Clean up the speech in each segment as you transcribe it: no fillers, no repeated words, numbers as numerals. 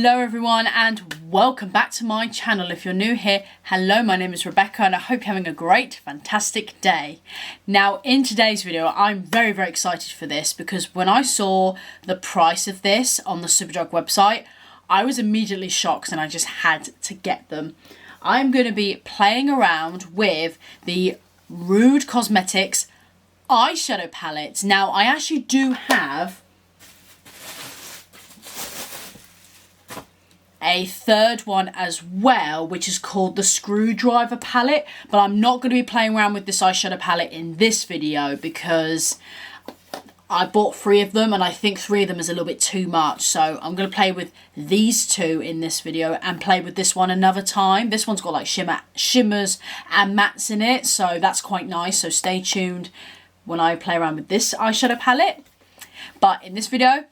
Hello everyone and welcome back to my channel. If you're new here, hello, my name is Rebecca and I hope you're having a great, fantastic day. Now in today's video, I'm very excited for this because when I saw the price of this on the Superdrug website, I was immediately shocked and I just had to get them. I'm going to be playing around with the Rude Cosmetics eyeshadow palette. Now I actually do have a third one as well, which is called the Screwdriver palette, but I'm not going to be playing around with this eyeshadow palette in this video because I bought 3 of them and I think 3 of them is a little bit too much, so I'm going to play with these 2 in this video and play with this one another time. This one's got like shimmers and mattes in it, so that's quite nice, so stay tuned when I play around with this eyeshadow palette. But in this video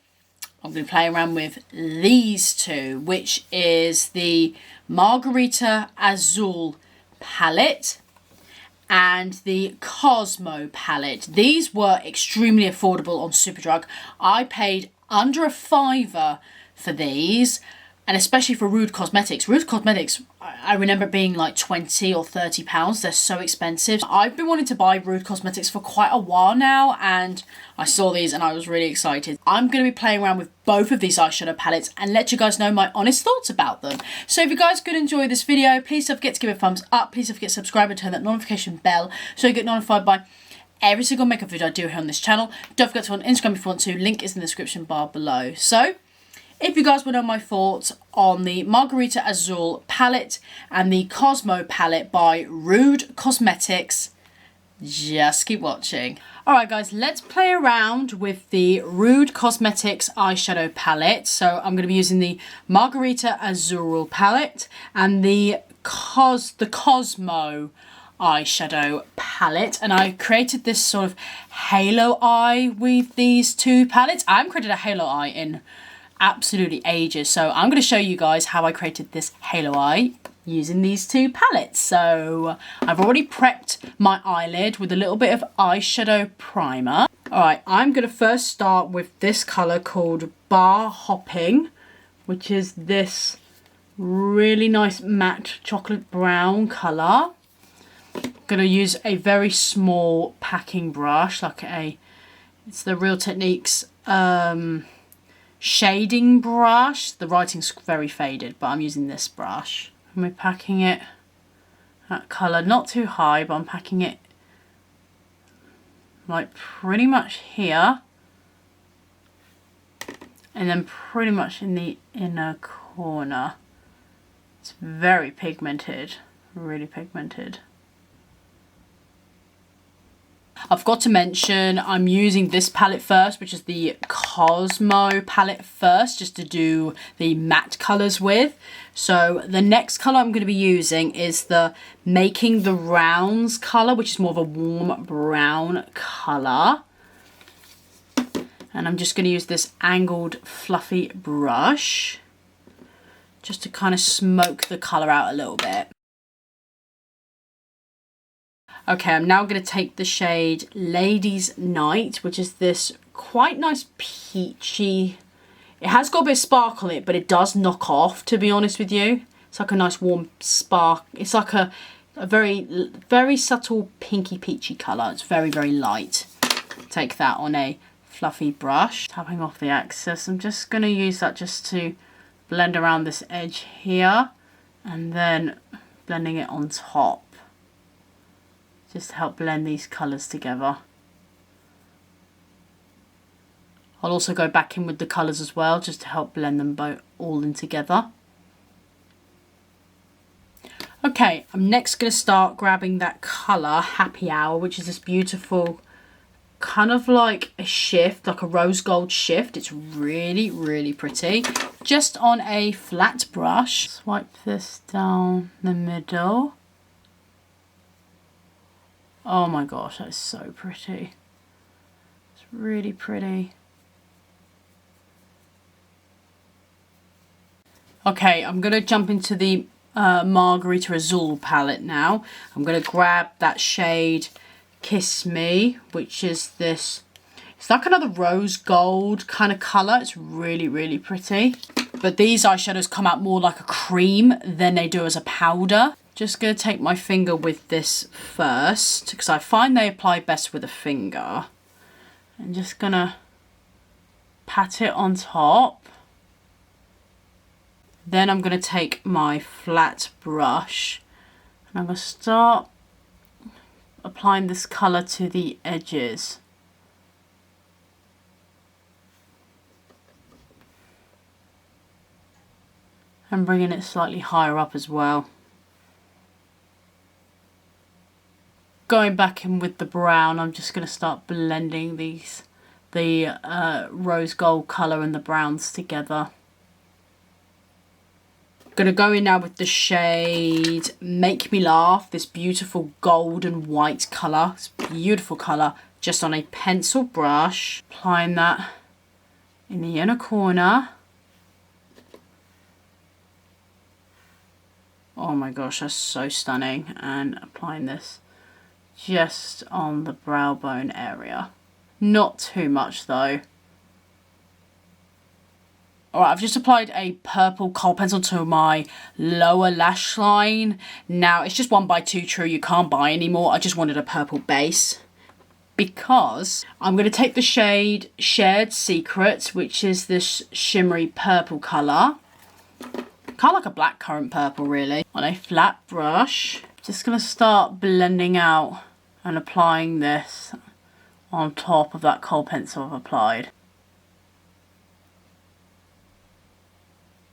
I'm going to play around with these 2, which is the Marguerita Azul palette and the Cosmo palette. These were extremely affordable on Superdrug. I paid under a £5 for these, and especially for Rude Cosmetics. Rude Cosmetics, I remember being like £20 or £30. They're so expensive. I've been wanting to buy Rude Cosmetics for quite a while now, and I saw these and I was really excited. I'm going to be playing around with both of these eyeshadow palettes and let you guys know my honest thoughts about them. So if you guys could enjoy this video, please don't forget to give it a thumbs up. Please don't forget to subscribe and turn that notification bell so you get notified by every single makeup video I do here on this channel. Don't forget to go on Instagram if you want to. Link is in the description bar below. So if you guys want to know my thoughts on the Marguerita Azul palette and the Cosmo palette by Rude Cosmetics, just keep watching. Alright guys, let's play around with the Rude Cosmetics eyeshadow palette. So I'm going to be using the Marguerita Azul palette and the Cosmo eyeshadow palette, and I created this sort of halo eye with these 2 palettes. I haven't created a halo eye in absolutely ages, so I'm going to show you guys how I created this halo eye using these 2 palettes. So I've already prepped my eyelid with a little bit of eyeshadow primer. Alright, I'm going to first start with this colour called Bar Hopping, which is this really nice matte chocolate brown colour. I'm going to use a very small packing brush, it's the Real Techniques shading brush. The writing's very faded, but I'm using this brush. And we're packing it, that colour, not too high, but I'm packing it like pretty much here. And then pretty much in the inner corner. It's very pigmented, really pigmented. I've got to mention I'm using this palette first, which is the Cosmo palette first, just to do the matte colours with. So the next colour I'm going to be using is the Making the Rounds colour, which is more of a warm brown colour. And I'm just going to use this angled fluffy brush just to kind of smoke the colour out a little bit. Okay, I'm now going to take the shade Ladies Night, which is this quite nice peachy. It has got a bit of sparkle in it, but it does knock off, to be honest with you. It's like a nice warm spark. It's like a very subtle pinky peachy colour. It's very light. Take that on a fluffy brush. Tapping off the excess. I'm just going to use that just to blend around this edge here. And then blending it on top, just to help blend these colours together. I'll also go back in with the colours as well, just to help blend them both all in together. Okay, I'm next going to start grabbing that colour, Happy Hour, which is this beautiful, kind of like a shift, like a rose gold shift. It's really pretty. Just on a flat brush, swipe this down the middle. Oh my gosh, that is so pretty. It's really pretty. Okay, I'm going to jump into the Marguerita Azul palette now. I'm going to grab that shade Kiss Me, which is this It's like another rose gold kind of colour. It's really, really pretty. But these eyeshadows come out more like a cream than they do as a powder. Just going to take my finger with this first, because I find they apply best with a finger. I'm just going to pat it on top. Then I'm going to take my flat brush and I'm going to start applying this colour to the edges. And bringing it slightly higher up as well. Going back in with the brown, I'm just going to start blending the rose gold colour and the browns together. Going to go in now with the shade Make Me Laugh, this beautiful gold and white colour. It's a beautiful colour, just on a pencil brush. Applying that in the inner corner. Oh my gosh, that's so stunning. And applying this just on the brow bone area. Not too much though. Alright, I've just applied a purple kohl pencil to my lower lash line. Now, it's just 1x2 True, you can't buy anymore. I just wanted a purple base. Because I'm going to take the shade Shared Secrets, which is this shimmery purple colour. Kind of like a blackcurrant purple really. On a flat brush. Just going to start blending out and applying this on top of that kohl pencil I've applied.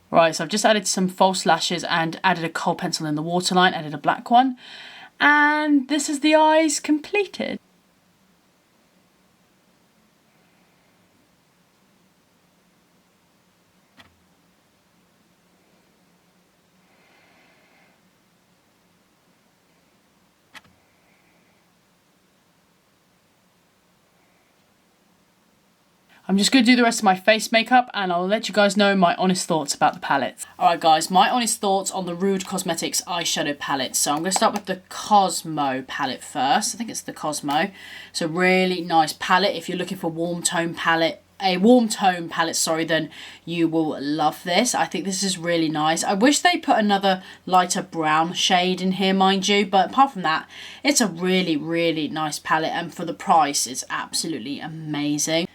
Right, so I've just added some false lashes and added a kohl pencil in the waterline, added a black one. And this is the eyes completed. I'm just going to do the rest of my face makeup and I'll let you guys know my honest thoughts about the palettes. Alright guys, my honest thoughts on the Rude Cosmetics eyeshadow palette. So I'm going to start with the Cosmo palette first. I think it's the Cosmo. It's a really nice palette. If you're looking for a warm tone palette, then you will love this. I think this is really nice. I wish they put another lighter brown shade in here, mind you, but apart from that, it's a really, really nice palette, and for the price, it's absolutely amazing.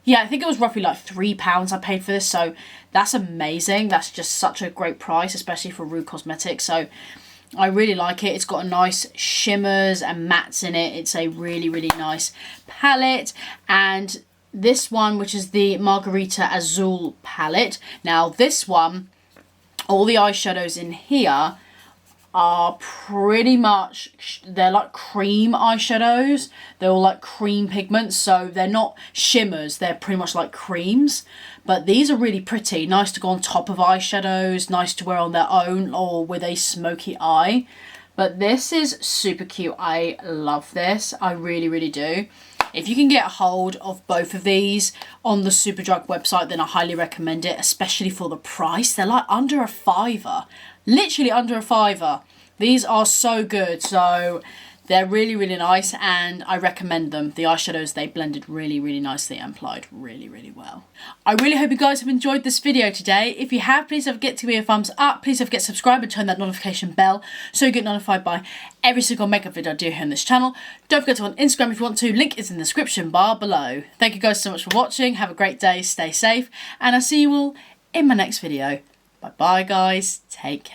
Yeah, I think it was roughly like £3 I paid for this, so that's amazing. That's just such a great price, especially for Rude Cosmetics. So I really like it. It's got a nice shimmers and mattes in it. It's a really, really nice palette. And this one, which is the Marguerita Azul palette. Now this one, all the eyeshadows in here are pretty much, they're like cream eyeshadows. They're all like cream pigments, so they're not shimmers, they're pretty much like creams. But these are really pretty, nice to go on top of eyeshadows, nice to wear on their own or with a smoky eye. But this is super cute. I love this, I really, really do. If you can get a hold of both of these on the Superdrug website, then I highly recommend it, especially for the price. They're like under a £5. Literally under a £5. These are so good. So they're really, really nice and I recommend them. The eyeshadows, they blended really, really nicely and applied really, really well. I really hope you guys have enjoyed this video today. If you have, please don't forget to give me a thumbs up. Please don't forget to subscribe and turn that notification bell so you get notified by every single makeup video I do here on this channel. Don't forget to go on Instagram if you want to. Link is in the description bar below. Thank you guys so much for watching. Have a great day. Stay safe. And I'll see you all in my next video. Bye bye guys. Take care.